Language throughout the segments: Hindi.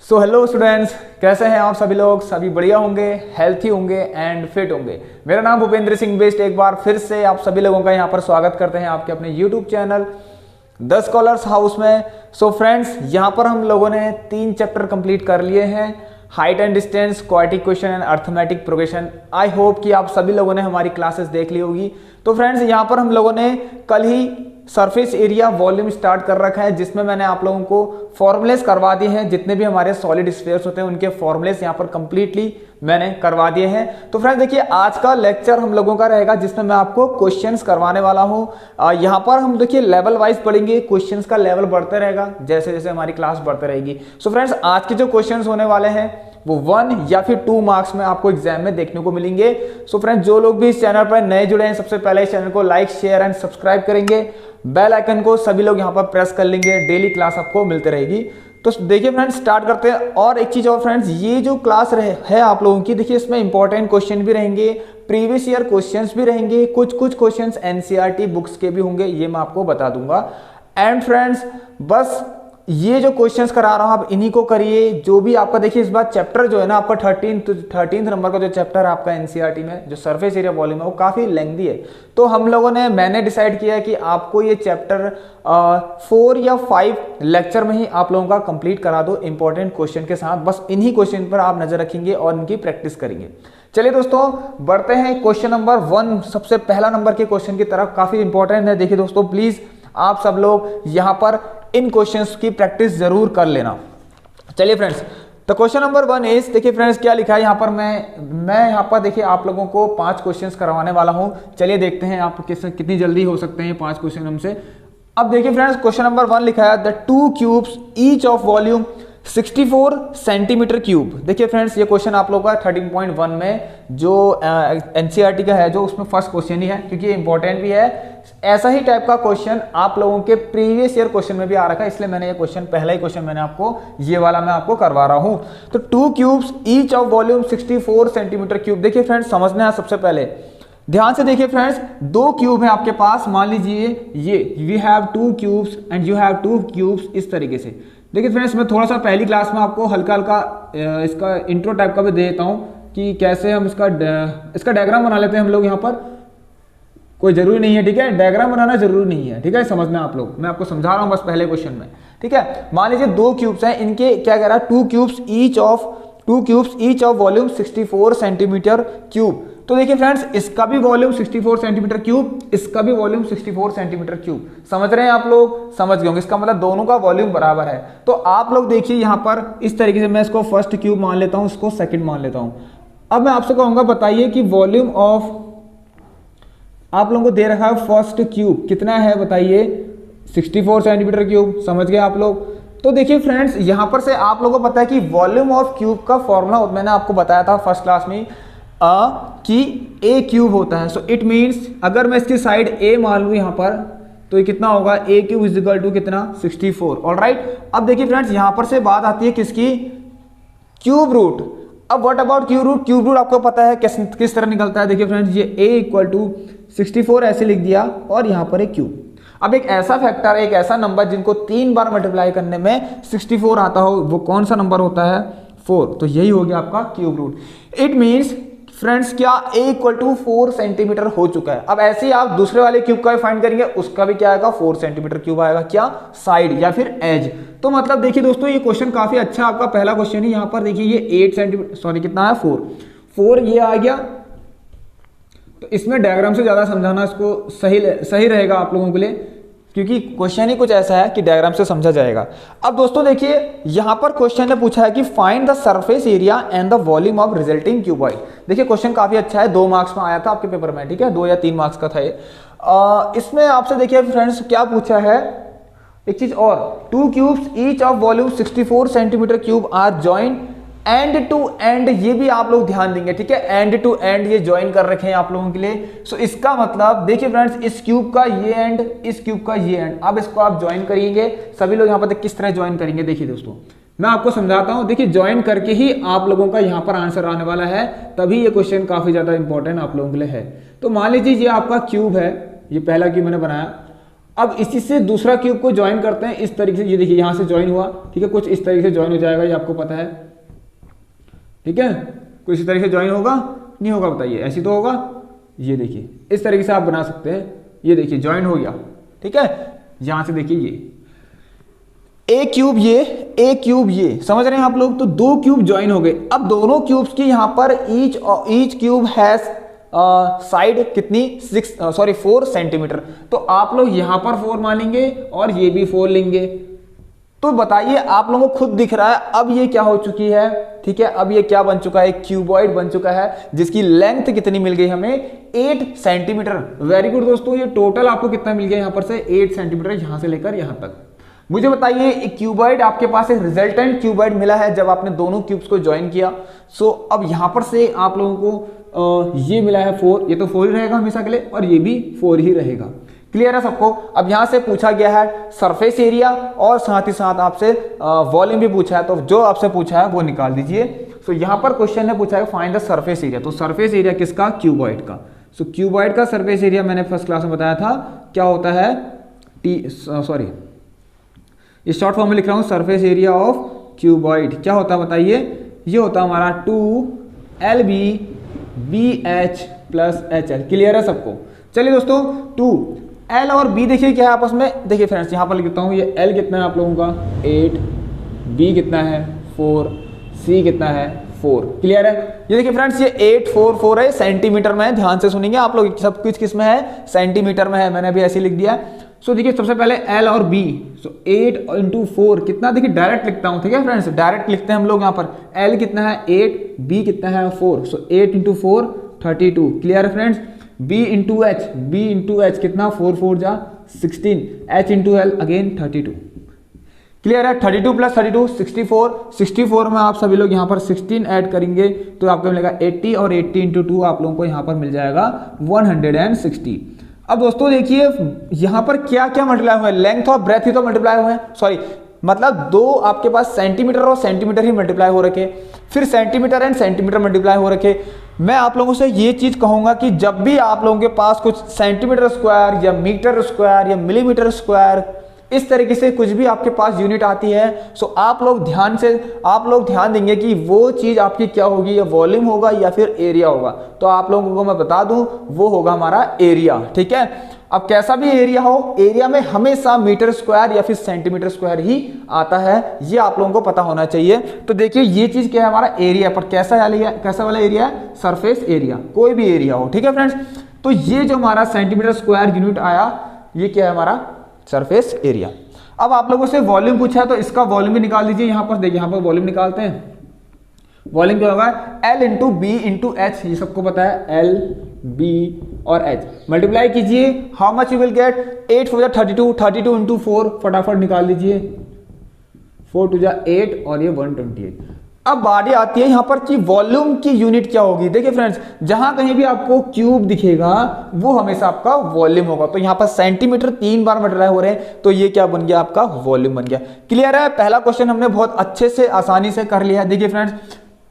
सो हेलो स्टूडेंट्स, कैसे हैं आप सभी लोग? सभी बढ़िया होंगे, हेल्थी होंगे एंड फिट होंगे। मेरा नाम भूपेंद्र सिंह बेस्ट। एक बार फिर से आप सभी लोगों का यहाँ पर स्वागत करते हैं आपके अपने YouTube channel the scholars house में। सो फ्रेंड्स, यहाँ पर हम लोगों ने 3 चैप्टर कंप्लीट कर लिए हैं, height and distance, quadratic equation and arithmetic progression. I hope कि आप सभी लोगों ने हमारी क्लासेस देख ली होगी। तो फ्रेंड्स, यहाँ पर हम लोगों ने कल ही सरफेस एरिया वॉल्यूम स्टार्ट कर रखा है, जिसमें मैंने आप लोगों को फॉर्मुलेस करवा दिए हैं। जितने भी हमारे सॉलिड स्फीयर्स होते हैं उनके फॉर्मुलेस यहाँ पर कंप्लीटली मैंने करवा दिए हैं। तो फ्रेंड्स देखिए, आज का लेक्चर हम लोगों का रहेगा जिसमें मैं आपको क्वेश्चंस करवाने वाला हूँ। यहाँ पर हम देखिए लेवल वाइज पढ़ेंगे, क्वेश्चंस का लेवल बढ़ते रहेगा जैसे जैसे हमारी क्लास बढ़ते रहेगी। सो फ्रेंड्स, आज के जो क्वेश्चंस होने वाले हैं वो 1 या फिर 2 मार्क्स में आपको एग्जाम में देखने को मिलेंगे। सो फ्रेंड्स, जो लोग भी इस चैनल पर नए जुड़े हैं, सबसे पहले इस चैनल को लाइक, शेयर एंड सब्सक्राइब करेंगे। बेल आइकन को सभी लोग यहाँ पर प्रेस कर लेंगे, डेली क्लास आपको मिलते रहेगी। तो देखिए फ्रेंड्स, स्टार्ट करते हैं। और एक चीज और फ्रेंड्स, ये जो क्लास है आप लोगों की, देखिए इसमें इंपॉर्टेंट क्वेश्चन भी रहेंगे, प्रीवियस ईयर क्वेश्चंस भी रहेंगे, कुछ क्वेश्चंस एनसीईआरटी बुक्स के भी होंगे, ये मैं आपको बता दूंगा। एंड फ्रेंड्स, बस ये जो क्वेश्चंस करा रहा हूं आप इन्हीं को करिए। जो भी आपका देखिए इस बार चैप्टर जो है ना, आपका 13th नंबर का जो चैप्टर है आपका एनसीईआरटी में, जो सरफेस एरिया वॉल्यूम है, वो काफी लेंथी है। तो हम लोगों ने मैंने डिसाइड किया है कि आपको ये चैप्टर 4 या 5 लेक्चर में ही आप लोगों का कंप्लीट करा दो, इंपॉर्टेंट क्वेश्चन के साथ। बस इन्हीं क्वेश्चन पर आप नजर रखेंगे और इनकी प्रैक्टिस करेंगे। चलिए दोस्तों, बढ़ते हैं क्वेश्चन नंबर 1, सबसे पहला नंबर के क्वेश्चन की तरफ। काफी इंपॉर्टेंट है। देखिए दोस्तों, प्लीज आप सब लोग यहाँ पर इन क्वेश्चंस की प्रैक्टिस जरूर कर लेना। चलिए फ्रेंड्स, तो क्वेश्चन नंबर 1 इज, देखिए फ्रेंड्स क्या लिखा है यहाँ पर। मैं यहाँ पर देखिए आप लोगों को 5 क्वेश्चंस करवाने वाला हूँ। चलिए देखते हैं आप कितनी जल्दी हो सकते हैं 5 क्वेश्चन हमसे। अब देखिए फ्रेंड्स, क्वेश्चन नंबर 1 लिखा है, the 2 cubes each of volume 64 centimetre cube. देखिए फ्रेंड्स, ये क्वेश्चन आप लोगों का 13.1 में जो एनसीईआरटी का है, जो उसमें फर्स्ट क्वेश्चन ही है, क्योंकि ये इंपॉर्टेंट भी है। ऐसा ही टाइप का क्वेश्चन आप लोगों के प्रीवियस ईयर क्वेश्चन में भी आ रखा है, इसलिए मैंने ये क्वेश्चन, पहला ही क्वेश्चन मैंने आपको ये वाला मैं आपको करवा रहा हूं। तो 2 cubes each of volume 64 centimetre cube. देखिए फ्रेंड्स, समझना है सबसे पहले, ध्यान से देखिए फ्रेंड्स, 2 क्यूब है आपके पास। मान लीजिए ये we have 2 cubes and you have 2 cubes, इस तरीके से। देखिए फ्रेंड्स, मैं थोड़ा सा पहली क्लास में आपको हल्का हल्का इसका इंट्रो टाइप का भी दे देता हूं कि कैसे हम इसका डायग्राम बना लेते हैं हम लोग यहाँ पर। कोई जरूरी नहीं है, ठीक है, डायग्राम बनाना जरूरी नहीं है, ठीक है, समझना आप लोग। मैं आपको समझा रहा हूं बस पहले क्वेश्चन में, ठीक है। मान लीजिए 2 क्यूब्स हैं, इनके क्या कह रहा है, 2 cubes each of volume 64 centimetre cube. तो देखिए फ्रेंड्स, इसका भी वॉल्यूम 64 सेंटीमीटर क्यूब, इसका भी वॉल्यूम 64 सेंटीमीटर क्यूब। समझ रहे हैं आप लोग? समझ गए होंगे। इसका मतलब दोनों का वॉल्यूम बराबर है। तो आप लोग देखिए यहाँ पर इस तरीके से, मैं इसको फर्स्ट क्यूब मान लेता हूँ, इसको सेकंड मान लेता हूँ। अब मैं आपसे कहूंगा, बताइए कि वॉल्यूम ऑफ, आप लोगों को दे रखा है फर्स्ट क्यूब कितना है, बताइए, 64 सेंटीमीटर क्यूब। समझ गए आप लोग? तो देखिए फ्रेंड्स, यहां पर से आप लोगों को पता है कि वॉल्यूम ऑफ क्यूब का फॉर्मूला मैंने आपको बताया था फर्स्ट क्लास में कि ए क्यूब होता है। सो इट मीन्स, अगर मैं इसकी साइड ए मान लूं यहां पर, तो ये कितना होगा, ए क्यूब इज इक्वल टू कितना, 64। ऑलराइट। अब देखिए फ्रेंड्स, यहां पर से बात आती है किसकी, क्यूब रूट। अब what about cube root? Cube root आपको पता है किस तरह निकलता है। देखिए फ्रेंड्स, ये a इक्वल टू 64 ऐसे लिख दिया और यहां पर एक क्यूब। अब एक ऐसा फैक्टर, एक ऐसा नंबर जिनको 3 बार मल्टीप्लाई करने में 64 आता हो, वो कौन सा नंबर होता है, 4। तो यही हो गया आपका cube root. It means friends, क्या a इक्वल टू 4 सेंटीमीटर हो चुका है। अब ऐसे ही आप दूसरे वाले क्यूब का भी फाइंड करेंगे, उसका भी क्या आएगा, 4 सेंटीमीटर क्यूब आएगा। क्या, साइड या फिर एज। तो मतलब देखिए दोस्तों, ये क्वेश्चन काफी अच्छा आपका पहला क्वेश्चन ही। यहाँ पर देखिए ये 8 सेंटीमीटर, सॉरी कितना है, 4 ये आ गया। तो इसमें डायग्राम से ज्यादा समझाना इसको सही रहेगा आप लोगों के लिए, क्योंकि क्वेश्चन ही कुछ ऐसा है कि डायग्राम से समझा जाएगा। अब दोस्तों देखिए, यहां पर क्वेश्चन ने पूछा है कि find the surface area and the volume of resulting cuboid. देखिए क्वेश्चन काफी अच्छा है, 2 मार्क्स में आया था आपके पेपर में, ठीक है, 2 या 3 मार्क्स का था ये। इसमें आपसे देखिए फ्रेंड्स क्या पूछा है, एक चीज और, 2 cubes each of volume 64 centimetre cube are joint end to end. ये भी आप लोग ध्यान देंगे, ठीक है, एंड टू एंड ये ज्वाइन कर रखे हैं आप लोगों के लिए। सो इसका मतलब देखिए फ्रेंड्स, इस क्यूब का ये एंड, इस क्यूब का ये एंड, अब इसको आप ज्वाइन करेंगे। सभी लोग यहाँ पर किस तरह ज्वाइन करेंगे, देखिए दोस्तों मैं आपको समझाता हूं। देखिए ज्वाइन करके ही आप लोगों का यहाँ पर आंसर आने वाला है, तभी ये क्वेश्चन काफी ज्यादा इंपॉर्टेंट आप लोगों के लिए है। तो मान लीजिए ये आपका क्यूब है, ये पहला क्यूब मैंने बनाया, अब इसी से दूसरा क्यूब को ज्वाइन करते हैं इस तरीके से, ये देखिए यहां से ज्वाइन हुआ, ठीक है, कुछ इस तरीके से ज्वाइन हो जाएगा, ये आपको पता है, ठीक है, कुछ इस तरीके से ज्वाइन होगा, नहीं होगा बताइए, ऐसी तो होगा, ये देखिए इस तरीके से आप बना सकते हैं, ये देखिए ज्वाइन हो गया, ठीक है, यहां से देखिए ये ए क्यूब ये समझ रहे हैं आप लोग, तो दो क्यूब ज्वाइन हो गए। अब दोनों क्यूब्स की यहां पर ईच क्यूब हैज साइड कितनी 4 सेंटीमीटर, तो आप लोग यहां पर 4 मानेंगे और ये भी 4 लेंगे। तो बताइए आप लोगों को खुद दिख रहा है अब ये क्या हो चुकी है, ठीक है, अब ये क्या बन चुका है, क्यूबॉइड बन चुका है जिसकी लेंथ कितनी मिल गई हमें 8 सेंटीमीटर। वेरी गुड दोस्तों, ये टोटल आपको कितना मिल गया यहां पर से 8 सेंटीमीटर, यहां से लेकर यहां तक। मुझे बताइए एक क्यूबॉइड आपके पास एक रिजल्टेंट क्यूबॉइड मिला है जब आपने दोनों क्यूब्स को ज्वाइन किया। सो अब यहां पर से आप लोगों को ये मिला है 4, ये तो 4 ही रहेगा हमेशा के लिए और ये भी 4 ही रहेगा। क्लियर है सबको। अब यहां से पूछा गया है सरफेस एरिया और साथ ही साथ आपसे वॉल्यूम भी पूछा है, तो जो आपसे पूछा है वो निकाल दीजिए। सो यहां पर क्वेश्चन ने पूछा है फाइंड द सरफेस एरिया, तो सरफेस एरिया किसका, क्यूबॉइड का। सो क्यूबॉइड का सरफेस एरिया मैंने फर्स्ट क्लास में बताया था क्या होता है, इस शॉर्ट फॉर्म में लिख रहा हूं, सरफेस एरिया ऑफ क्यूबॉइड क्या होता है बताइए, ये होता है हमारा 2LB BH + HL। क्लियर है सबको। चलिए दोस्तों 2L और B देखिए क्या है आपस में, देखिए फ्रेंड्स यहां पर लिखता हूं, ये L कितना है आप लोगों का 8, B कितना है 4, C कितना है 4। क्लियर है। ये देखिए फ्रेंड्स ये 8 4 4 है, सेंटीमीटर में है, ध्यान से सुनेंगे आप लोग, सब कुछ किस में है, सेंटीमीटर में है, मैंने अभी ऐसे लिख दिया। सो देखिए सबसे पहले L और B, सो 8 × 4 कितना, देखिए डायरेक्ट लिखता हूं, ठीक है फ्रेंड्स, डायरेक्ट लिखते हैं हम लोग यहाँ पर। L कितना है 8, B कितना है 4, सो 8 × 4 32। क्लियर है फ्रेंड्स। B × H कितना, 4 4 जा 16, H × L अगेन 32। क्लियर है। 32 + 32 64, 64 में आप सभी लोग यहाँ पर 16 ऐड करेंगे तो आपको मिलेगा 80 और 80 × 2 आप लोगों को यहाँ पर मिल जाएगा 160। अब दोस्तों देखिए यहां पर क्या क्या मल्टीप्लाई हुआ है, लेंथ और ब्रेथ ही तो मल्टीप्लाई हुए हैं, सॉरी मतलब दो आपके पास सेंटीमीटर और सेंटीमीटर ही मल्टीप्लाई हो रखे, फिर सेंटीमीटर एंड सेंटीमीटर मल्टीप्लाई हो रखे। मैं आप लोगों से ये चीज कहूंगा कि जब भी आप लोगों के पास कुछ सेंटीमीटर स्क्वायर या मीटर स्क्वायर या मिलीमीटर स्क्वायर इस तरीके से कुछ भी आपके पास यूनिट आती है, सो आप लोग ध्यान देंगे कि वो चीज आपकी क्या होगी, या वॉल्यूम होगा या फिर एरिया होगा। तो आप लोगों को मैं बता दूं वो होगा हमारा एरिया। ठीक है। अब कैसा भी एरिया हो, एरिया में हमेशा मीटर स्क्वायर या फिर सेंटीमीटर स्क्वायर ही आता है, ये आप लोगों को पता होना चाहिए। तो देखिए ये चीज क्या है, हमारा एरिया पर कैसा वाला एरिया है, सरफेस एरिया, कोई भी एरिया हो। ठीक है फ्रेंड्स। तो ये जो हमारा सेंटीमीटर स्क्वायर यूनिट आया, ये क्या है हमारा सरफेस एरिया। अब आप लोगों से वॉल्यूम पूछा है तो इसका वॉल्यूम भी निकाल दीजिए। यहां पर देखिए, यहां पर वॉल्यूम निकालते हैं। वॉल्यूम क्या होगा, L × B × H, ये सबको पता है, L B और H मल्टीप्लाई कीजिए, how much you will get, 8 4 32, 32 × 4 फटाफट निकाल लीजिए, 4 2 8 और ये 128। अब बारी आती है यहां पर कि वॉल्यूम की यूनिट क्या होगी। देखिए फ्रेंड्स, जहां कहीं भी आपको क्यूब दिखेगा वो हमेशा आपका वॉल्यूम होगा। तो यहां पर सेंटीमीटर 3 बार मल्टीप्लाई हो रहे हैं, तो ये क्या बन गया, आपका वॉल्यूम बन गया। क्लियर है। पहला क्वेश्चन हमने बहुत अच्छे से आसानी से कर लिया है। देखिए फ्रेंड्स,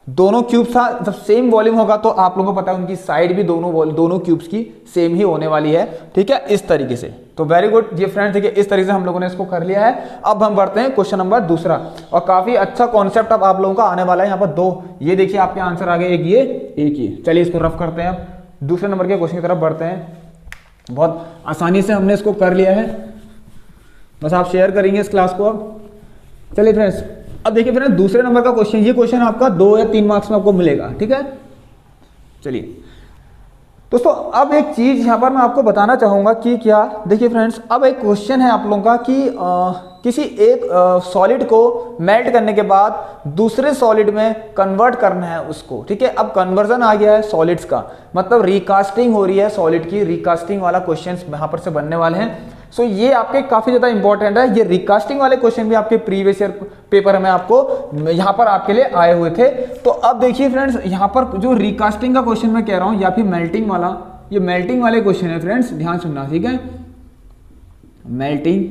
दोनों क्यूब्स का जब सेम वॉल्यूम होगा तो आप लोगों को पता है उनकी साइड भी दोनों क्यूब्स की सेम ही होने वाली है। ठीक है, इस तरीके से। तो वेरी गुड। ये फ्रेंड्स देखिए इस तरीके से हम लोगों ने इसको कर लिया है। अब हम बढ़ते हैं क्वेश्चन नंबर दूसरा, और काफी अच्छा कॉन्सेप्ट अब आप लोगों का आने वाला है। यहाँ पर 2, ये देखिए आपके आंसर आ गए, एक ये एक ये। चलिए इसको रफ करते हैं। अब दूसरे नंबर के क्वेश्चन की तरफ बढ़ते हैं। बहुत आसानी से हमने इसको कर लिया है, बस आप शेयर करेंगे इस क्लास को। अब चलिए फ्रेंड्स, अब देखिए फ्रेंड्स दूसरे नंबर का क्वेश्चन, ये क्वेश्चन आपका 2 या 3 मार्क्स में आपको मिलेगा। ठीक है। चलिए दोस्तों, अब एक चीज यहां पर मैं आपको बताना चाहूंगा कि क्या, देखिए फ्रेंड्स, अब एक क्वेश्चन है आप लोगों का कि किसी एक सॉलिड को मेल्ट करने के बाद दूसरे सॉलिड में कन्वर्ट करना है उसको। ठीक है। अब कन्वर्जन आ गया है सॉलिड्स का, मतलब रिकास्टिंग हो रही है सॉलिड की, रिकास्टिंग वाला क्वेश्चन यहां पर से बनने वाले हैं। सो ये आपके काफी ज्यादा इंपॉर्टेंट है। ये रिकास्टिंग वाले क्वेश्चन भी आपके प्रीवियस ईयर पेपर में आपको यहां पर आपके लिए आए हुए थे। तो अब देखिए फ्रेंड्स, यहां पर जो रिकास्टिंग का क्वेश्चन मैं कह रहा हूं या फिर मेल्टिंग वाला, ये मेल्टिंग वाले क्वेश्चन है फ्रेंड्स, ध्यान सुनना। ठीक है। मेल्टिंग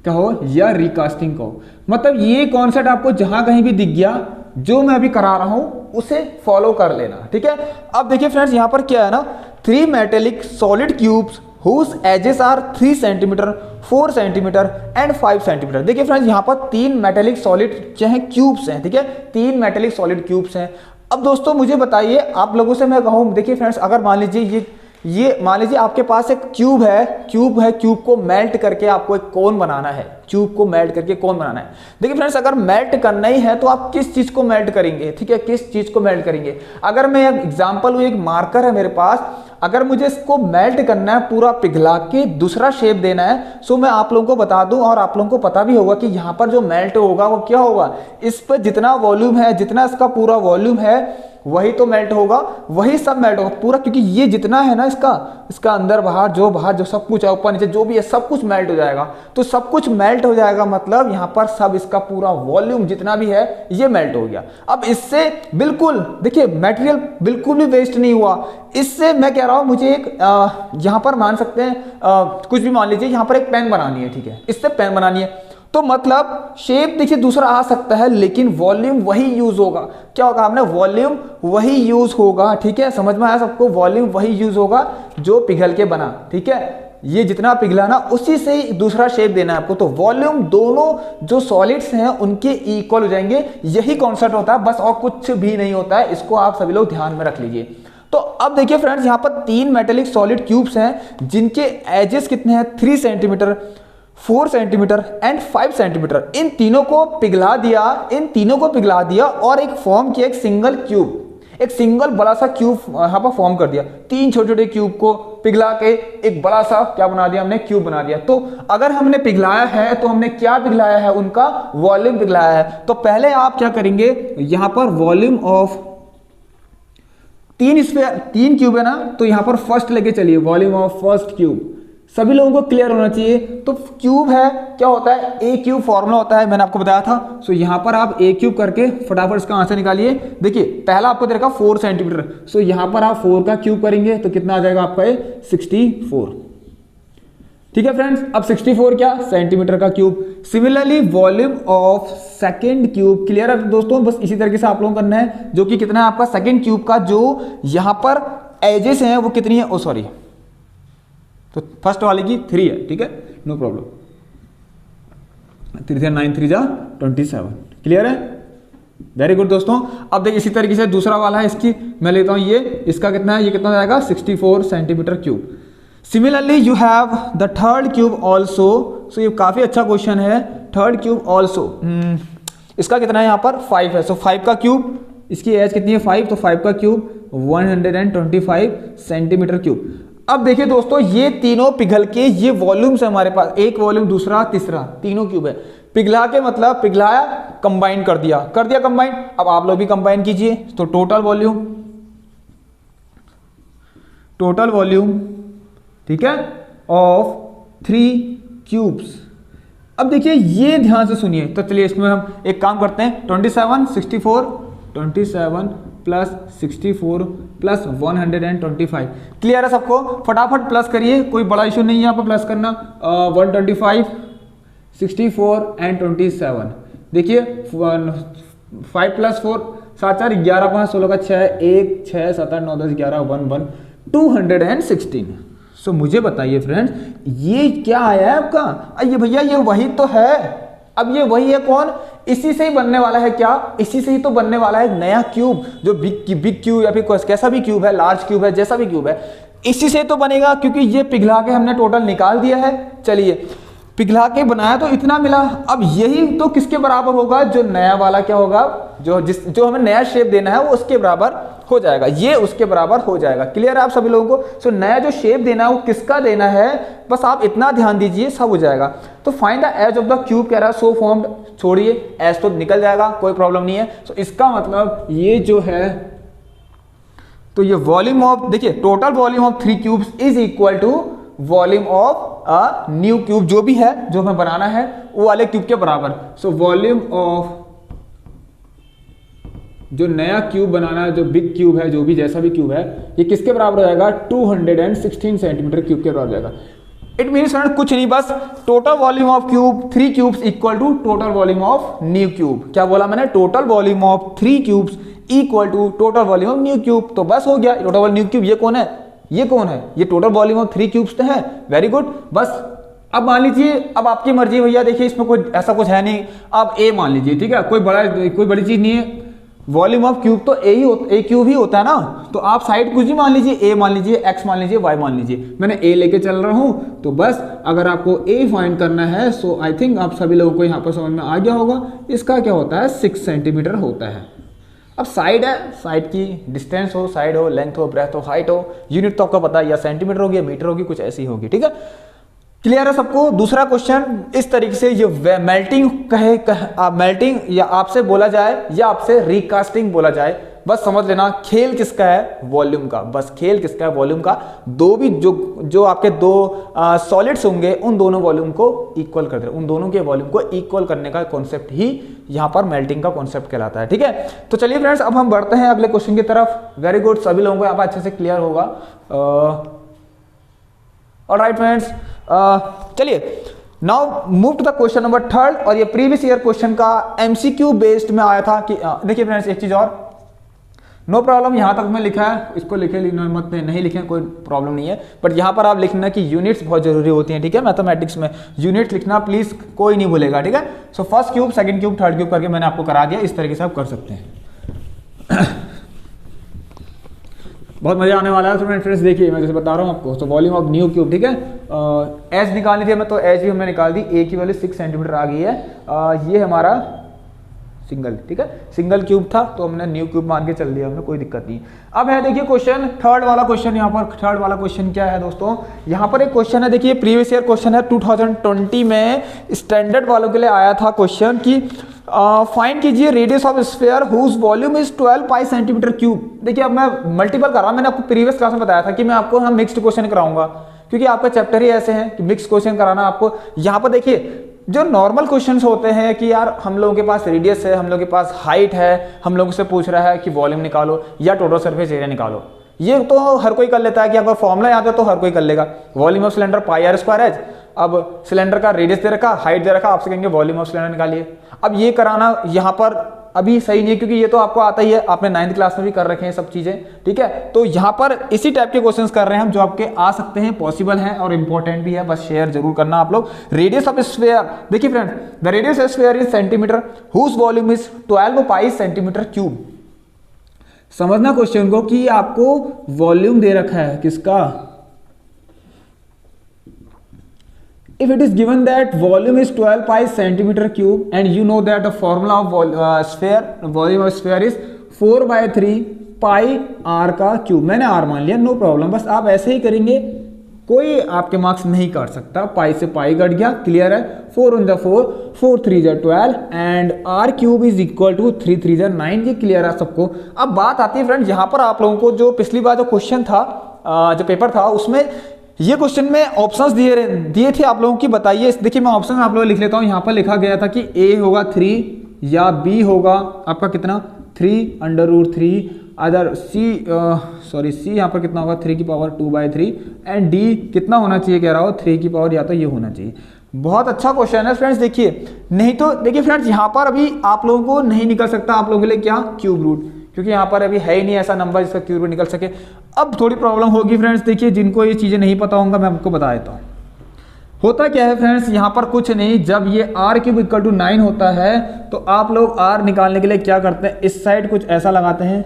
कहो या रिकास्टिंग कहो, मतलब ये कॉन्सेप्ट आपको जहां कहीं भी दिख गया, जो मैं अभी करा रहा हूं उसे फॉलो कर लेना। ठीक है। अब देखिए फ्रेंड्स, यहां पर क्या है ना, 3 metallic solid cubes whose edges are 3 centimetre, 4 centimetre and 5 centimetre. देखिए फ्रेंड्स यहाँ पर 3 मेटेलिक सॉलिड चाहे क्यूब्स हैं, ठीक है, 3 मेटेलिक सॉलिड क्यूब्स हैं। अब दोस्तों मुझे बताइए, आप लोगों से मैं कहूँ, देखिए फ्रेंड्स अगर मान लीजिए ये मान लीजिए आपके पास एक क्यूब है, क्यूब को मेल्ट करके आपको एक कोन बनाना है, क्यूब को मेल्ट करके कोन बनाना है। देखिए फ्रेंड्स अगर मेल्ट करना ही है तो आप किस चीज को मेल्ट करेंगे, ठीक है, किस चीज को मेल्ट करेंगे। अगर मैं एग्जांपल हूं, एक मार्कर है मेरे पास, अगर मुझे इसको मेल्ट करना है, पूरा पिघला के दूसरा शेप देना है, सो मैं आप लोगों को बता दूं और आप लोगों को पता भी होगा कि यहाँ पर जो मेल्ट होगा वो क्या होगा, इस पर जितना वॉल्यूम है, जितना इसका पूरा वॉल्यूम है वही तो मेल्ट होगा, वही सब मेल्ट होगा पूरा, क्योंकि ये जितना है ना इसका अंदर बाहर जो सब कुछ है, ऊपर नीचे जो भी है सब कुछ मेल्ट हो जाएगा। तो सब कुछ मेल्ट हो जाएगा मतलब यहाँ पर सब इसका पूरा वॉल्यूम जितना भी है ये मेल्ट हो गया। अब इससे बिल्कुल देखिए मटेरियल बिल्कुल भी वेस्ट नहीं हुआ। इससे मैं कह रहा हूं मुझे एक यहाँ पर मान सकते हैं कुछ भी मान लीजिए, यहाँ पर एक पेन बनानी है, ठीक है, इससे पेन बनानी है, तो मतलब शेप देखिए दूसरा आ सकता है लेकिन वॉल्यूम वही यूज होगा। क्या होगा हमने, वॉल्यूम वही यूज होगा, ठीक है, समझ में आया सबको, वॉल्यूम वही यूज होगा जो पिघल के बना, ठीक है, ये जितना पिघला ना उसी से ही दूसरा शेप देना है आपको। तो वॉल्यूम दोनों जो सॉलिड्स हैं उनके इक्वल हो जाएंगे, यही कॉन्सेप्ट होता है, बस और कुछ भी नहीं होता है। इसको आप सभी लोग ध्यान में रख लीजिए। तो अब देखिए फ्रेंड्स यहाँ पर 3 मेटेलिक सॉलिड क्यूब्स हैं जिनके एजेस कितने हैं, 3 सेंटीमीटर, 4 सेंटीमीटर एंड 5 सेंटीमीटर। इन तीनों को पिघला दिया और एक फॉर्म किया, एक सिंगल क्यूब, एक सिंगल बड़ा सा क्यूब यहाँ पर फॉर्म कर दिया। 3 छोटे छोटे क्यूब को पिघला के एक बड़ा सा क्या बना दिया हमने, क्यूब बना दिया। तो अगर हमने पिघलाया है तो हमने क्या पिघलाया है, उनका वॉल्यूम पिघलाया है। तो पहले आप क्या करेंगे, यहां पर वॉल्यूम ऑफ 3 क्यूब है ना, तो यहां पर फर्स्ट लेके चलिए, वॉल्यूम ऑफ फर्स्ट क्यूब। सभी लोगों को क्लियर होना चाहिए। तो क्यूब है, क्या होता है, ए क्यूब फॉर्मूला होता है, मैंने आपको बताया था। सो यहां पर आप ए क्यूब करके फटाफट इसका आंसर निकालिए। देखिए पहला आपको दे रखा 4 सेंटीमीटर, सो यहां पर आप 4 का क्यूब करेंगे तो कितना आ जाएगा आपका, 64, ठीक है फ्रेंड्स। अब 64 क्या, सेंटीमीटर का cube. Similarly volume of second cube, clear है दोस्तों, बस इसी तरीके से आप लोगों को करना है, जो कि कितना है आपका सेकंड क्यूब का, जो यहां पर एजेस हैं वो कितनी है, सॉरी, तो फर्स्ट वाले की 3 है, ठीक है, नो प्रॉब्लम, 3 9 3 27, क्लियर है, वेरी गुड दोस्तों। अब देखिए इसी तरीके से दूसरा वाला है, इसकी मैं लेता हूं, ये इसका कितना है, ये कितना जाएगा, 64 centimetre cube. Similarly you have the third cube also, so ये काफी अच्छा क्वेश्चन है, थर्ड क्यूब ऑल्सो, इसका कितना है यहाँ पर 5 है, सो 5 का क्यूब, इसकी एज कितनी है 5, तो 5 का क्यूब 125 सेंटीमीटर क्यूब। अब देखिए दोस्तों ये तीनों पिघल के, ये वॉल्यूम्स है हमारे पास, एक वॉल्यूम, दूसरा, तीसरा, तीनों क्यूब है। पिघला के मतलब पिघलाया, कंबाइन कर दिया कंबाइन। अब आप लोग भी कंबाइन कीजिए, तो टोटल वॉल्यूम ठीक है ऑफ 3 क्यूब्स। अब देखिए ये ध्यान से सुनिए, तो चलिए इसमें हम एक काम करते हैं, 27 प्लस 64 प्लस 125, क्लियर है सबको, फटाफट प्लस करिए, कोई बड़ा इशू नहीं है यहाँ पर प्लस करना। 125, 64 एंड 27, देखिए 5 प्लस 4 7 4 11 5 16 का 6 1 6 7 8 9 10 11 1 1 216। सो मुझे बताइए फ्रेंड्स ये क्या आया है आपका, ये भैया ये वही तो है। अब ये वही है कौन, इसी से ही बनने वाला है, क्या इसी से ही तो बनने वाला है नया क्यूब, जो बिग क्यूब या फिर कैसा भी क्यूब है, लार्ज क्यूब है, जैसा भी क्यूब है, इसी से तो बनेगा, क्योंकि ये पिघला के हमने टोटल निकाल दिया है। चलिए पिघला के बनाया तो इतना मिला, अब यही तो किसके बराबर होगा, जो नया वाला क्या होगा, जो हमें नया शेप देना है वो उसके बराबर हो जाएगा, ये उसके बराबर हो जाएगा। क्लियर है आप सभी लोगों को। सो नया जो शेप देना है वो किसका देना है, बस आप इतना ध्यान दीजिए, सब हो जाएगा। तो find the edge of the cube कह रहा है, सो फॉर्म्ड, छोड़िए एज तो निकल जाएगा, कोई प्रॉब्लम नहीं है। सो इसका मतलब ये जो है, तो ये वॉल्यूम ऑफ, देखिए total volume of 3 cubes is equal to volume of a new cube, जो भी है जो हमें बनाना है वो वाले क्यूब के बराबर। सो वॉल्यूम ऑफ जो नया क्यूब बनाना है, जो बिग क्यूब है, जो भी जैसा भी क्यूब है, ये किसके बराबर हो जाएगा, 216 सेंटीमीटर क्यूब के बराबर हो जाएगा। इट मीन्स कुछ नहीं, बस total volume of cube 3 cubes equal to total volume of new cube. क्या बोला मैंने, total volume of 3 cubes equal to total volume of new cube. तो बस हो गया, टोटल न्यू क्यूब ये कौन है, ये कौन है? ये टोटल वॉल्यूम ऑफ 3 क्यूब्स तो है। Very good. बस अब मान लीजिए, अब आपकी मर्जी भैया, देखिए इसमें कोई ऐसा कुछ है नहीं, आप ए मान लीजिए, ठीक है, कोई बड़ी चीज नहीं है। वॉल्यूम ऑफ क्यूब तो ए क्यूब ही होता है ना, तो आप साइड कुछ भी मान लीजिए, ए मान लीजिए, एक्स मान लीजिए, वाई मान लीजिए, मैंने ए लेके चल रहा हूं। तो बस अगर आपको ए फाइंड करना है, सो आई थिंक आप सभी लोगों को यहाँ पर समझ में आ गया होगा। इसका क्या होता है? 6 सेंटीमीटर होता है। अब साइड है, साइड की डिस्टेंस हो, साइड हो, लेंथ हो, ब्रेथ हो, हाइट हो, यूनिट तो आपको पता है, या सेंटीमीटर होगी या मीटर होगी, कुछ ऐसी होगी, ठीक है। क्लियर है सबको? दूसरा क्वेश्चन इस तरीके से, ये मेल्टिंग मेल्टिंग या आपसे बोला जाए या आपसे रिकास्टिंग बोला जाए, बस समझ लेना खेल किसका है? वॉल्यूम का। बस खेल किसका है? वॉल्यूम का। दो भी जो आपके दो सॉलिड्स होंगे, उन दोनों वॉल्यूम को इक्वल कर दे, उन दोनों के वॉल्यूम को इक्वल करने का कॉन्सेप्ट ही यहाँ पर मेल्टिंग का कॉन्सेप्ट कहलाता है, ठीक है। तो चलिए फ्रेंड्स, अब हम बढ़ते हैं अगले क्वेश्चन की तरफ। वेरी गुड, सभी लोगों को यहाँ पर अच्छे से क्लियर होगा। ऑलराइट फ्रेंड्स, चलिए now move to the question number 3, और ये प्रीवियस ईयर क्वेश्चन का एमसीक्यू बेस्ड में आया था कि देखिए फ्रेंड्स, एक चीज और, नो प्रॉब्लम, यहां तक मैं लिखा है, इसको लिखे मत नहीं लिखे, कोई प्रॉब्लम नहीं है, बट यहां पर आप लिखना कि यूनिट्स बहुत जरूरी होती हैं, ठीक है। मैथमेटिक्स में यूनिट्स लिखना प्लीज कोई नहीं भूलेगा, ठीक है। So first cube, second cube, third cube करके मैंने आपको करा दिया, इस तरीके से आप कर सकते हैं। बहुत मजा आने वाला है। तो फ्रेंड्स देखिए, मैं जैसे बता रहा हूँ आपको, तो वॉल्यूम ऑफ न्यू क्यूब, ठीक है, एच निकालनी थी हमें, तो एच भी हमने निकाल दी, ए की वैल्यू 6 सेंटीमीटर आ गई है। ये हमारा सिंगल, ठीक है, सिंगल क्यूब था, तो हमने न्यू क्यूब मान के चल दिया, हमने कोई दिक्कत नहीं। अब है देखिए क्वेश्चन थर्ड वाला क्वेश्चन, यहाँ पर थर्ड वाला क्वेश्चन क्या है दोस्तों, यहाँ पर एक क्वेश्चन है, देखिए प्रीवियस ईयर क्वेश्चन है, 2020 में स्टैंडर्ड वालों के लिए आया था क्वेश्चन कि फाइंड कीजिए radius of sphere whose volume is 12 pi centimetre cube. देखिए अब मैं मल्टीपल कर रहा हूं, मैंने आपको प्रीवियस क्लास में बताया था कि मैं आपको हम मिक्स्ड क्वेश्चन कराऊंगा, क्योंकि आपका चैप्टर ही ऐसे हैं कि मिक्स क्वेश्चन कराना आपको। यहाँ पर देखिए जो नॉर्मल क्वेश्चंस होते हैं कि यार हम लोगों के पास रेडियस है, हम लोगों के पास हाइट है, हम लोगों से पूछ रहा है कि वॉल्यूम निकालो या टोटल सरफेस एरिया निकालो, ये तो हर कोई कर लेता है कि अगर फॉर्मूला याद है तो हर कोई कर लेगा। Volume of cylinder pi R square H, अब सिलेंडर का रेडियस दे रखा, हाइट दे रखा, आपसे कहेंगे वॉल्यूम ऑफ सिलेंडर निकालिए। अब ये कराना यहाँ पर अभी सही नहीं है, क्योंकि ये तो आपको आता ही है, आपने 9th क्लास में भी कर रखे हैं सब चीजें, ठीक है। तो यहाँ पर इसी टाइप के क्वेश्चंस कर रहे हैं हम, जो आपके आ सकते हैं, पॉसिबल है और इंपॉर्टेंट भी है, बस शेयर जरूर करना आप लोग। रेडियस ऑफ स्फीयर, देखिए friends, the radius of sphere is centimetre whose volume is 12 pi centimetre cube. समझना क्वेश्चन को कि आपको वॉल्यूम दे रखा है किसका, if it is given that volume is 12 pi centimeter cube and you know that the formula of volume of sphere is 4/3 pi r का क्यूब, मैंने r मान लिया, नो प्रॉब्लम। बस आप ऐसे ही करेंगे, कोई आपके मार्क्स नहीं काट सकता, पाई से पाई कट गया, क्लियर है। 4 on the 4, 4 3 जा 12 and r cube is equal to 3 3 जा 9, ये क्लियर है सबको। अब बात आती है फ्रेंड, यहाँ पर आप लोगों को जो पिछली बार जो क्वेश्चन था, जो पेपर था, उसमें ये क्वेश्चन में ऑप्शंस दिए थे आप लोगों की, बताइए। देखिए मैं ऑप्शन आप लोगों लिख लेता हूं, यहाँ पर लिखा गया था कि ए होगा 3 या बी होगा आपका कितना 3√3, अदर सी यहाँ पर कितना होगा 3 की पावर 2/3 एंड डी कितना होना चाहिए, कह रहा हो 3 की पावर, या तो ये होना चाहिए। बहुत अच्छा क्वेश्चन है फ्रेंड्स, देखिए नहीं तो देखिए फ्रेंड्स, यहाँ पर अभी आप लोगों को नहीं निकल सकता, आप लोगों के लिए क्या क्यूब रूट, क्योंकि यहाँ पर अभी है ही नहीं ऐसा नंबर जिसका क्यूब रूट निकल सके। अब थोड़ी प्रॉब्लम होगी फ्रेंड्स, देखिए जिनको ये चीज़ें नहीं पता होंगे मैं आपको बता देता हूँ। होता क्या है फ्रेंड्स, यहाँ पर कुछ नहीं, जब ये r क्यूब इक्वल टू 9 होता है तो आप लोग r निकालने के लिए क्या करते हैं, इस साइड कुछ ऐसा लगाते हैं,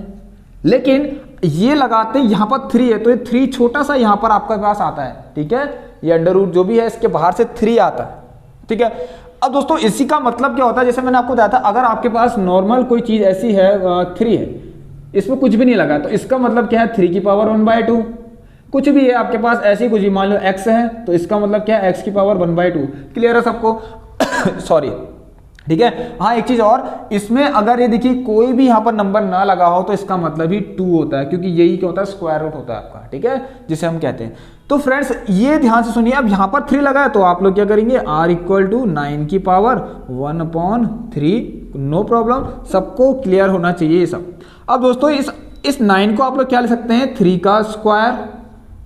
लेकिन ये लगाते हैं यहाँ पर 3 है, तो ये 3 छोटा सा यहाँ पर आपके पास आता है, ठीक है, ये अंडर रूट जो भी है इसके बाहर से 3 आता है, ठीक है। अब दोस्तों इसी का मतलब क्या होता है, जैसे मैंने आपको बताया था, अगर आपके पास नॉर्मल कोई चीज ऐसी है 3 है, इसमें कुछ भी नहीं लगा, तो इसका मतलब क्या है 3 की पावर 1/2। कुछ भी है आपके पास ऐसी कुछ, मान लो x है, तो इसका मतलब क्या है x की पावर 1/2। क्लियर है सबको? सॉरी, ठीक है। हाँ एक चीज और, इसमें अगर ये देखिए कोई भी यहाँ पर नंबर ना लगा हो तो इसका मतलब ही 2 होता है, क्योंकि यही क्या होता है, स्क्वायर रूट होता है आपका, ठीक है, जिसे हम कहते हैं। तो फ्रेंड्स ये ध्यान से सुनिए, अब यहाँ पर 3 लगा है तो आप लोग क्या करेंगे, r इक्वल टू 9 की पावर 1/3, नो प्रॉब्लम, सबको क्लियर होना चाहिए ये सब। अब दोस्तों इस 9 को आप लोग क्या लिख सकते हैं, 3 का स्क्वायर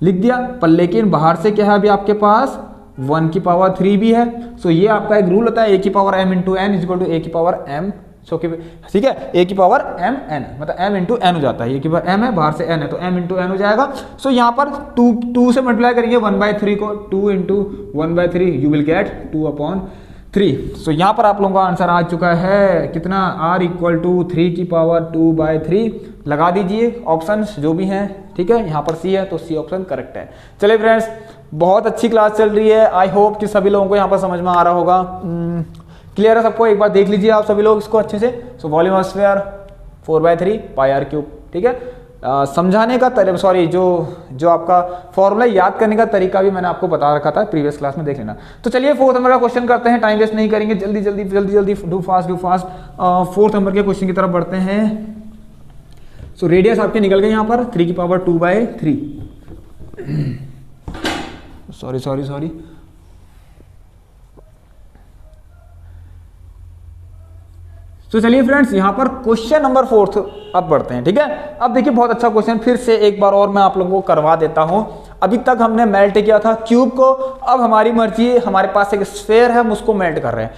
लिख दिया, पर लेकिन बाहर से क्या है अभी आपके पास 1 की पावर 3 भी है। सो ये आपका एक रूल होता है, a की power m into n is equal to a की पावर m सो कि ठीक है, ए की पावर एम एन, मतलब एम इंटू एन हो जाता है, ए की पावर एम है, बाहर से एन है तो एम इंटू एन हो जाएगा। सो यहाँ पर टू से मल्टीप्लाई करेंगे 1/3 को, 2 इंटू 1/3 यू विल गेट 2/3। सो यहाँ पर आप लोगों का आंसर आ चुका है कितना, r इक्वल टू 3 की पावर 2/3 लगा दीजिए ऑप्शन जो भी हैं, ठीक है। यहाँ पर सी है तो सी ऑप्शन करेक्ट है। चलिए फ्रेंड्स, बहुत अच्छी क्लास चल रही है, आई होप कि सभी लोगों को यहाँ पर समझ में आ रहा होगा। क्लियर है सबको, एक बार देख लीजिए आप सभी लोग इसको अच्छे से। So volume of sphere 4/3 pi R cube, ठीक है। समझाने का सॉरी जो आपका फॉर्मूला याद करने का तरीका भी मैंने आपको बता रखा था प्रीवियस क्लास में, देख लेना। तो चलिए 4th नंबर का क्वेश्चन करते हैं, टाइम वेस्ट नहीं करेंगे, जल्दी जल्दी जल्दी जल्दी डू फास्ट 4th नंबर के क्वेश्चन की तरफ बढ़ते हैं। सो रेडियस आपके निकल गए यहाँ पर 3 की पावर 2/3। सॉरी तो चलिए फ्रेंड्स, यहां पर क्वेश्चन नंबर 4th अब बढ़ते हैं, ठीक है। अब देखिए बहुत अच्छा क्वेश्चन, फिर से एक बार और मैं आप लोगों को करवा देता हूं। अभी तक हमने मेल्ट किया था क्यूब को, अब हमारी मर्जी है, हमारे पास एक स्फीयर है, हम उसको मेल्ट कर रहे हैं।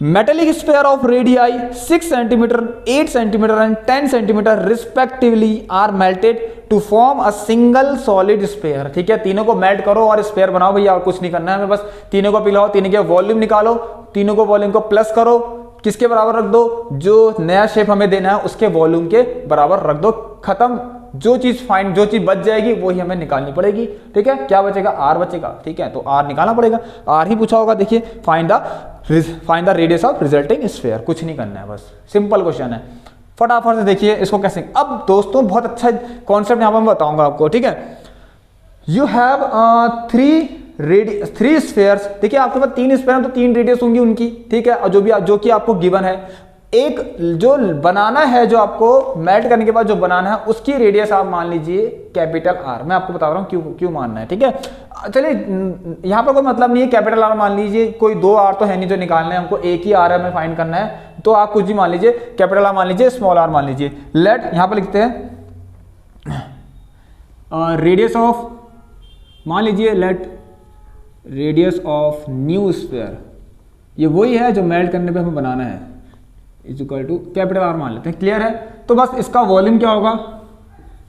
Metallic sphere of radii 6 centimetre, 8 centimetre and 10 centimetre respectively are melted to form a single solid sphere, ठीक है। तीनों को मेल्ट करो और स्फीयर बनाओ भैया, और कुछ नहीं करना है हमें, बस तीनों को पिघलाओ, तीनों के वॉल्यूम निकालो, तीनों को वॉल्यूम को प्लस करो, किसके बराबर रख दो, जो नया शेप हमें देना है उसके वॉल्यूम के बराबर रख दो, खत्म। जो चीज बच जाएगी वही हमें निकालनी पड़ेगी, ठीक है। क्या बचेगा, आर बचेगा, ठीक है, तो आर निकालना पड़ेगा, आर ही पूछा होगा। देखिए find the radius of resulting sphere, कुछ नहीं करना है, बस सिंपल क्वेश्चन है। फटाफट से देखिए इसको कैसे। अब दोस्तों बहुत अच्छा कॉन्सेप्ट यहाँ पर मैं बताऊंगा आपको, ठीक है। यू हैव 3 स्फीयर्स, देखिए आपके पास 3 स्फीयर हैं तो 3 रेडियस होंगी उनकी, ठीक है। और जो कि आपको गिवन है, एक जो बनाना है, जो आपको मेल्ट करने के बाद जो बनाना है उसकी रेडियस आप मान लीजिए कैपिटल आर। मैं आपको बता रहा हूँ क्यों मानना है, ठीक है। चलिए यहाँ पर कोई मतलब नहीं है, कैपिटल आर मान लीजिए, कोई 2 आर तो है नहीं जो निकालना है हमको, एक ही आर हमें फाइंड करना है, तो आप कुछ भी मान लीजिए, कैपिटल आर मान लीजिए, स्मॉल आर मान लीजिए। लेट यहाँ पर लिखते हैं रेडियस ऑफ, मान लीजिए let radius of new sphere, ये वही है जो मेल्ट करने पे हमें बनाना है, is equal to capital R मान लेते हैं। क्लियर है, तो बस इसका वॉल्यूम क्या होगा,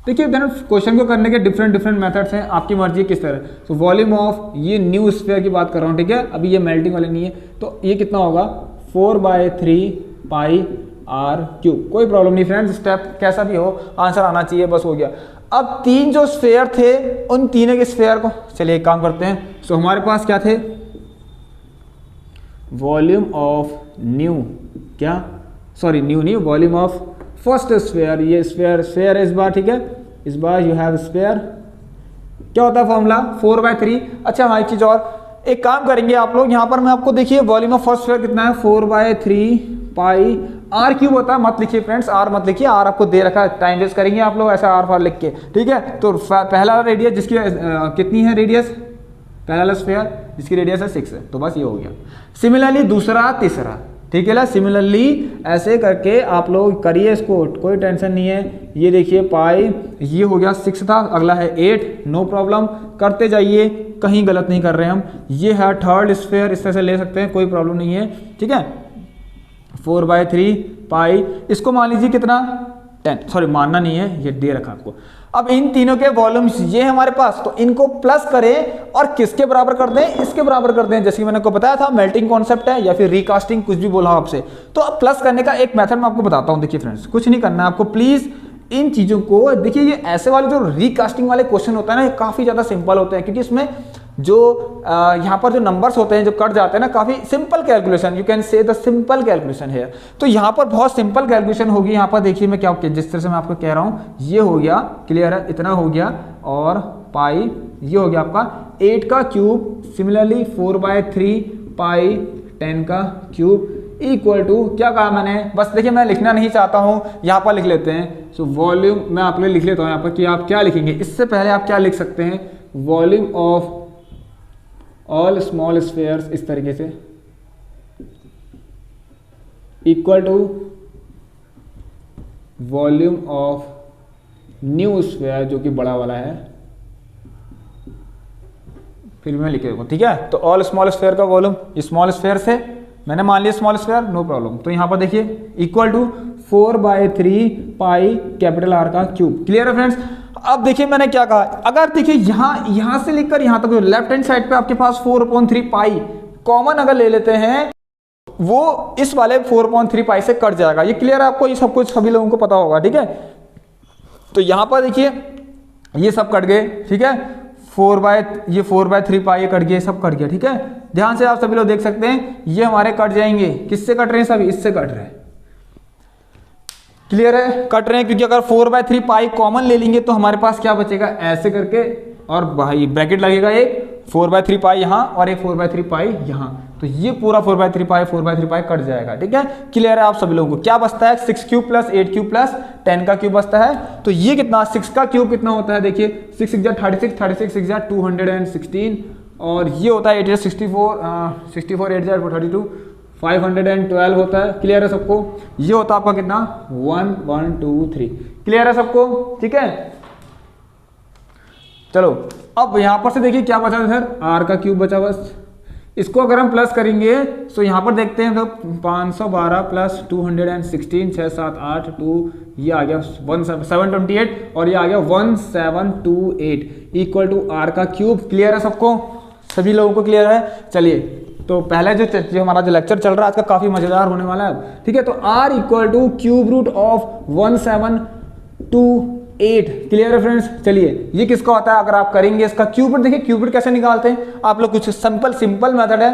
देखिए क्वेश्चन को करने के डिफरेंट मेथड्स हैं, आपकी मर्जी किस तरह। तो वॉल्यूम ऑफ ये न्यू स्फीयर की बात कर रहा हूँ, ठीक है, अभी ये मेल्टिंग वाले नहीं है, तो ये कितना होगा 4/3 पाई आर क्यूब। कोई प्रॉब्लम नहीं फ्रेंड्स, स्टेप कैसा भी हो आंसर आना चाहिए, बस हो गया। अब 3 जो स्फीयर थे उन तीनों के स्फीयर को, चलिए एक काम करते हैं। सो हमारे पास क्या थे, वॉल्यूम ऑफ न्यू, क्या सॉरी न्यू नहीं, वॉल्यूम ऑफ फर्स्ट स्फीयर, ये स्फीयर है इस बार, ठीक है, इस बार यू हैव स्फीयर, क्या होता है फॉर्मूला 4/3। अच्छा हाँ एक चीज और, एक काम करेंगे आप लोग, यहाँ पर मैं आपको देखिए वॉल्यूम ऑफ फर्स्ट स्फीयर कितना है 4/3 पाई आर क्यूब होता है, मत लिखिए फ्रेंड्स, आर मत लिखिए, आर आपको दे रखा है, टाइम वेस्ट करेंगे आप लोग ऐसा आर फार लिख के, ठीक है। तो पहला रेडियस जिसकी कितनी है रेडियस, पहला स्फीयर जिसकी रेडियस है 6 है, तो बस ये हो गया। सिमिलरली दूसरा तीसरा, ठीक है ना, सिमिलरली ऐसे करके आप लोग करिए इसको, कोई टेंशन नहीं है। ये देखिए पाई, ये हो गया 6 था, अगला है 8, नो प्रॉब्लम, करते जाइए, कहीं गलत नहीं कर रहे हम। ये है थर्ड स्फीयर, इस तरह से ले सकते हैं, कोई प्रॉब्लम नहीं है, ठीक है। 4/3 पाई, इसको मान लीजिए कितना 10, सॉरी मानना नहीं है, ये दे रखा आपको। अब इन तीनों के वॉल्यूम्स ये हमारे पास, तो इनको प्लस करें और किसके बराबर कर दें, इसके बराबर कर दें, जैसे कि मैंने आपको बताया था मेल्टिंग कॉन्सेप्ट है या फिर रिकास्टिंग, कुछ भी बोला आपसे। तो अब प्लस करने का एक मेथड मैं आपको बताता हूं, देखिए फ्रेंड्स कुछ नहीं करना है आपको, प्लीज इन चीजों को देखिए। ये ऐसे वाले जो रिकास्टिंग वाले क्वेश्चन होता है ना, ये काफी ज्यादा सिंपल होते हैं, क्योंकि इसमें जो यहाँ पर जो नंबर्स होते हैं जो कट जाते हैं ना, काफी simple calculation, you can say the simple calculation है। तो यहाँ पर बहुत सिंपल कैलकुलेशन होगी। यहाँ पर देखिए मैं क्या जिस तरह से मैं आपको कह रहा हूँ, ये हो गया, क्लियर है, इतना हो गया, और पाई ये हो गया आपका 8 का क्यूब, सिमिलरली 4/3 पाई 10 का क्यूब इक्वल टू, क्या कहा मैंने, बस देखिए मैं लिखना नहीं चाहता हूँ, यहाँ पर लिख लेते हैं। सो वॉल्यूम मैं आप लिख लेता हूँ यहाँ पर कि आप क्या लिखेंगे, इससे पहले आप क्या लिख सकते हैं, volume of all small spheres, इस तरीके से, equal to volume of new sphere जो कि बड़ा वाला है, फिर मैं लिख देता हूं, ठीक है। तो ऑल स्मॉल स्फीयर का वॉल्यूम, ये स्मॉल स्फीयर से मैंने मान लिया स्मॉल स्क्वायर, नो प्रॉब्लम। तो यहाँ पर देखिए equal to 4/3 pi capital R का क्यूब। क्लियर है फ्रेंड्स। अब देखिए मैंने क्या कहा, अगर देखिए यहां से लेकर यहां तक लेफ्ट हैंड साइड पे आपके पास 4/3 पाई कॉमन अगर ले लेते हैं, वो इस वाले 4/3 पाई से कट जाएगा। ये क्लियर है आपको, ये सब कुछ सभी लोगों को पता होगा, ठीक है। तो यहां पर देखिए ये सब कट गए, ठीक है। 4/3 पाई कट गया, सब कट गया, ठीक है। ध्यान से आप सभी लोग देख सकते हैं ये हमारे कट जाएंगे। किससे कट रहे हैं सभी? इससे कट रहे हैं। क्लियर है, कट रहे हैं क्योंकि अगर 4/3 पाई कॉमन ले लेंगे तो हमारे पास क्या बचेगा, ऐसे करके, और भाई ब्रैकेट लगेगा एक 4/3 पाई यहाँ और एक 4/3 पाई यहाँ। तो ये पूरा 4/3 पाई कट जाएगा, ठीक है। क्लियर है आप सभी लोगों को। क्या बचता है? 6 क्यूब प्लस 8 क्यूब प्लस 10 का क्यूब बचता है। तो ये कितना, 6 का क्यूब कितना होता है देखिए, 6 6 36, 36 6 216, और ये होता है 8 64, 64 8 32, 512 होता है। क्लियर है सबको। ये होता है आपका कितना, 1 1 2 3। क्लियर है सबको, ठीक है। चलो अब यहां पर से देखिए क्या बचा सर, आर का क्यूब बचा बस। इसको अगर हम प्लस करेंगे तो यहां पर देखते हैं तो 512 प्लस 216, 6 7 8 2, ये आ गया 728, और ये आ गया 1728 इक्वल टू आर का क्यूब। क्लियर है सबको, सभी लोगों को क्लियर है। चलिए तो पहले जो हमारा जो लेक्चर चल रहा है आज का काफी मजेदार होने वाला है, ठीक है। तो R equal to cube root of 1728। Clear है फ्रेंड्स। चलिए ये किसका होता है, अगर आप करेंगे इसका क्यूब रूट, देखिए क्यूब रूट कैसे निकालते हैं आप लोग, कुछ सिंपल मेथड है।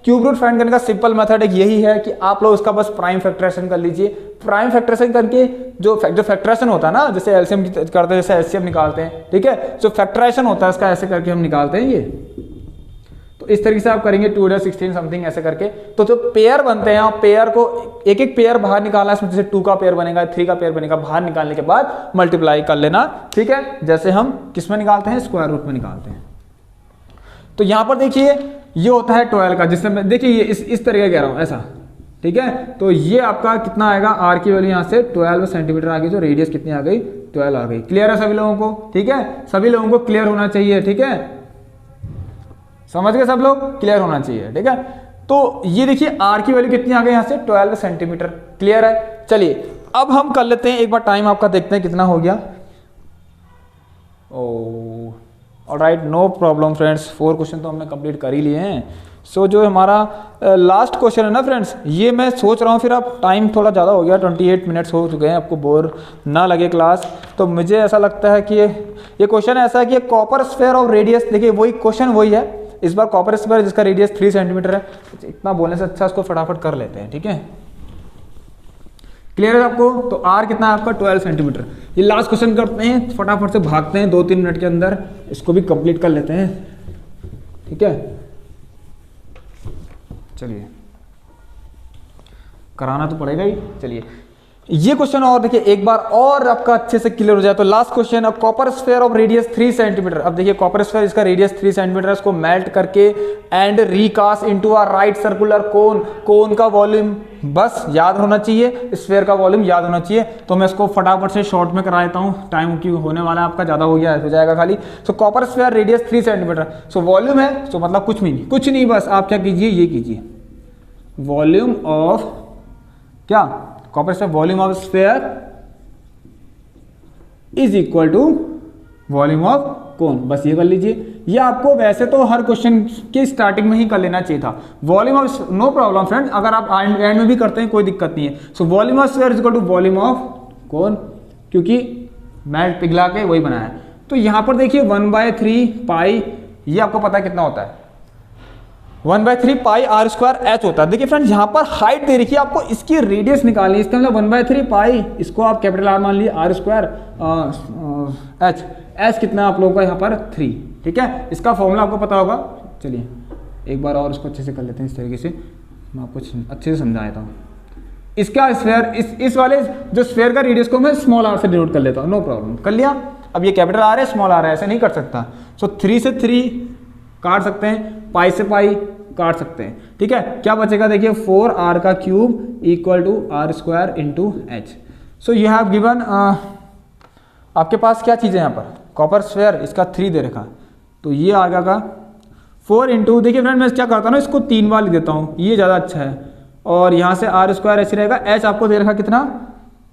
क्यूब रूट फाइंड करने का सिंपल मेथड एक यही है कि आप लोग इसका बस प्राइम फैक्टराइजेशन कर लीजिए। प्राइम फैक्टराइजेशन करके जो फैक्टराइजेशन होता है ना, जैसे एलसीएम करते हैं, जैसे एचसीएफ निकालते हैं, ठीक है। जो फैक्टराइजेशन होता है इसका ऐसे करके हम निकालते हैं ये। तो इस तरीके से आप करेंगे 2 16 समथिंग ऐसे करके। तो जो पेयर बनते हैं, आप पेयर को एक एक पेयर बाहर निकालना, इसमें जैसे 2 का पेयर बनेगा, 3 का पेयर बनेगा, बाहर निकालने के बाद मल्टीप्लाई कर लेना, ठीक है। जैसे हम किस में निकालते हैं, स्क्वायर रूट में निकालते हैं। तो यहां पर देखिए ये होता है 12 का, जिससे मैं देखिए ये इस तरीके कह रहा हूं ऐसा, ठीक है। तो ये आपका कितना आएगा, आर की वैल्यू यहां से 12 सेंटीमीटर आ गई, जो रेडियस कितनी आ गई, 12 आ गई। क्लियर है सभी लोगों को, ठीक है। सभी लोगों को क्लियर होना चाहिए, ठीक है। समझ गए सब लोग, क्लियर होना चाहिए, ठीक है। तो ये देखिए आर की वैल्यू कितनी आ गई यहाँ से, 12 सेंटीमीटर। क्लियर है। चलिए अब हम कर लेते हैं एक बार टाइम आपका, देखते हैं कितना हो गया। Alright, no problem friends, 4 question तो हमने कंप्लीट कर ही लिए हैं। सो जो हमारा लास्ट क्वेश्चन है ना फ्रेंड्स, ये मैं सोच रहा हूँ, फिर अब टाइम थोड़ा ज़्यादा हो गया, 28 मिनट्स हो चुके हैं, आपको बोर ना लगे क्लास। तो मुझे ऐसा लगता है कि ये क्वेश्चन ऐसा है कि कॉपर स्फेयर ऑफ रेडियस, देखिए वही क्वेश्चन वही है इस बार, कॉपर स्फेयर जिसका रेडियस 3 सेंटीमीटर है। इतना बोलने से अच्छा इसको फटाफट कर लेते हैं, ठीक है। क्लियर है आपको। तो आर कितना है आपका, 12 सेंटीमीटर। ये लास्ट क्वेश्चन करते हैं, फटाफट से भागते हैं, 2-3 मिनट के अंदर इसको भी कंप्लीट कर लेते हैं, ठीक है। चलिए कराना तो पड़ेगा ही। चलिए ये क्वेश्चन और देखिए एक बार और आपका अच्छे से क्लियर हो जाए। तो लास्ट क्वेश्चन है, copper sphere of radius 3 centimetre. अब देखिए कॉपर स्फेयर इसका रेडियस 3 सेंटीमीटर है, इसको मेल्ट करके and recast into a right circular cone. Cone का वॉल्यूम बस याद होना चाहिए, स्फेयर का वॉल्यूम याद होना चाहिए। तो मैं इसको फटाफट से शॉर्ट में करा देता हूँ, टाइम क्यों होने वाला है आपका, ज्यादा हो गया हो जाएगा खाली। सो copper sphere radius 3 centimetre, so volume है, सो मतलब कुछ नहीं, बस आप क्या कीजिए, ये कीजिए वॉल्यूम ऑफ क्या, copper sphere volume of sphere is equal to volume of cone, बस ये कर लीजिए। ये आपको वैसे तो हर क्वेश्चन के स्टार्टिंग में ही कर लेना चाहिए था। Volume of, no problem friend, अगर आप एंड में भी करते हैं कोई दिक्कत नहीं है। So volume of sphere is equal to volume of cone, क्योंकि मैं पिघला के वही बनाया। तो यहां पर देखिए 1/3 पाई, ये आपको पता है कितना होता है, 1/3 पाई आर स्क्वायर एच होता है। देखिए फ्रेंड्स यहाँ पर हाइट दे रखी है, आपको इसकी रेडियस निकालनी है। इसका मतलब 1/3 पाई, इसको आप कैपिटल आर मान लीजिए, आर स्क्वायर एच कितना आप लोगों का यहाँ पर 3, ठीक है। इसका फॉर्मूला आपको पता होगा। चलिए एक बार और इसको अच्छे से कर लेते हैं, इस तरीके से मैं आपको अच्छे से समझा देता हूँ। इसका स्फेयर, इस वाले जो स्फेयर का रेडियस को मैं स्मॉल आर से डिनोट कर लेता हूँ, नो प्रॉब्लम, कर लिया। अब ये कैपिटल आर है, स्मॉल आर है, ऐसे नहीं कर सकता। सो 3 से 3 काट सकते हैं, पाई से पाई काट सकते हैं, ठीक है। क्या बचेगा देखिए, 4r का cube equal to r square into h. So you have given, आपके पास क्या चीज़ है यहाँ पर, कॉपर स्फेयर, इसका 3 दे रखा, तो ये आ गया 4 इंटू, देखिए फ्रेंड मैं क्या करता हूँ ना, इसको 3 बार लिख देता हूँ, ये ज़्यादा अच्छा है। और यहाँ से आर स्क्वायर ऐसे रहेगा। एच आपको दे रखा कितना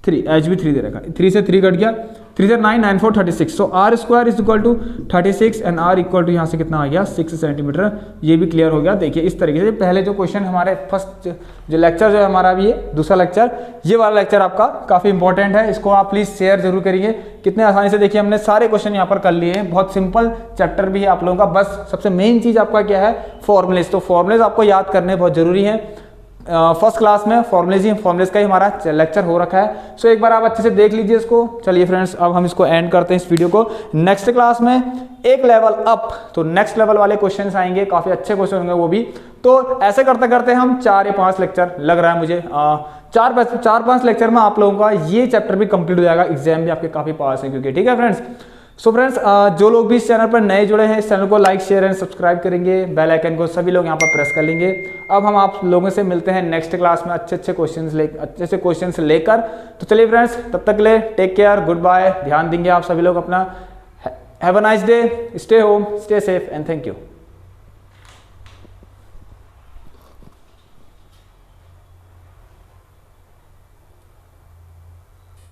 3, एच भी 3 दे रखा, 3 से 3 कट गया, 3 से 9, 9 4 36। So r square is equal to 36 and r equal to यहाँ से कितना आ गया 6 सेंटीमीटर। ये भी क्लियर हो गया। देखिए इस तरीके से पहले जो क्वेश्चन हमारे फर्स्ट जो लेक्चर जो है हमारा अभी ये दूसरा लेक्चर, ये वाला लेक्चर आपका काफ़ी इंपॉर्टेंट है, इसको आप प्लीज़ शेयर जरूर करिए। कितने आसानी से देखिए हमने सारे क्वेश्चन यहाँ पर कर लिए हैं, बहुत सिंपल चैप्टर भी है आप लोगों का। बस सबसे मेन चीज़ आपका क्या है, फॉर्मुलेज। तो फॉर्मुलेज आपको याद करने बहुत जरूरी है। फर्स्ट क्लास में फॉर्मुलेज का ही हमारा लेक्चर हो रखा है। सो एक बार आप अच्छे से देख लीजिए इसको। चलिए फ्रेंड्स अब हम इसको एंड करते हैं इस वीडियो को। नेक्स्ट क्लास में एक लेवल अप, तो नेक्स्ट लेवल वाले क्वेश्चंस आएंगे, काफी अच्छे क्वेश्चन होंगे वो भी। तो ऐसे करते करते हम 4 या 5 लेक्चर लग रहा है मुझे, 4-5 लेक्चर में आप लोगों का ये चैप्टर भी कंप्लीट हो जाएगा, एग्जाम भी आपके काफी पास है क्योंकि। ठीक है फ्रेंड्स। सो फ्रेंड्स जो लोग भी इस चैनल पर नए जुड़े हैं, इस चैनल को लाइक शेयर एंड सब्सक्राइब करेंगे, बेल आइकन को सभी लोग यहाँ पर प्रेस कर लेंगे। अब हम आप लोगों से मिलते हैं नेक्स्ट क्लास में अच्छे से क्वेश्चंस लेकर। तो चलिए फ्रेंड्स तब तक ले टेक केयर, गुड बाय, ध्यान देंगे आप सभी लोग अपना। Have a nice day, stay home, stay safe and thank you.